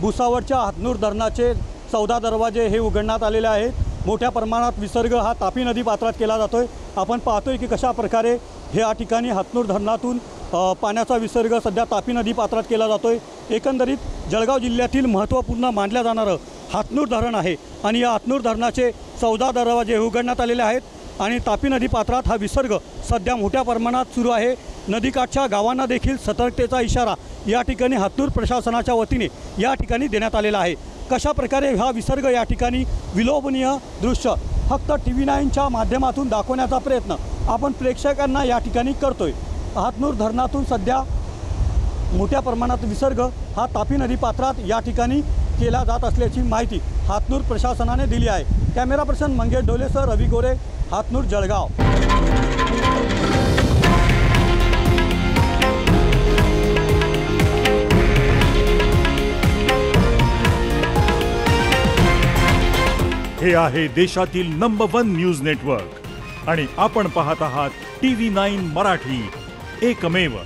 भुसावळच्या हातनूर धरणाचे 14 दरवाजे हे उघडण्यात आलेले आहेत। मोठ्या प्रमाणात विसर्ग हा तापी नदी पात्रात केला जातोय। आपण पाहतोय की कशा प्रकारे हे या ठिकाणी हातनूर धरणातून पाण्याचा विसर्ग सध्या तापी नदी पात्रात केला जातोय। एकंदरीत जळगाव जिल्ह्यातील महत्त्वपूर्ण मानलं जाणारं हातनूर धरण आहे आणि या हातनूर धरणाचे 14 दरवाजे उघडण्यात आलेले आहेत आणि तापी नदी पात्रात हा विसर्ग सध्या मोठ्या प्रमाणात सुरू आहे। नदीकाठच्या गावांना देखील सतर्कतेचा इशारा या ठिकाणी हातनूर प्रशासनाच्या वतीने या ठिकाणी देण्यात आलेला आहे। कशा प्रकारे हा विसर्ग या ठिकाणी विलोभनीय दृश्य फक्त TV9च्या माध्यमातून दाखवण्याचा प्रयत्न आपण प्रेक्षकांना या ठिकाणी करतोय। हातनूर धरणातून सध्या मोठ्या प्रमाणात विसर्ग हा तापी नदी पात्रात या ठिकाणी केला जात असल्याची माहिती हातनूर प्रशासनाने दिली आहे। कॅमेरा पर्सन मंगेश ढोलेसह रवी गोरे, हातनूर, जळगाव। हे आहे देशातील नंबर 1 न्यूज नेटवर्क आणि आपण पाहत आहात TV9 मराठी, एकमेव।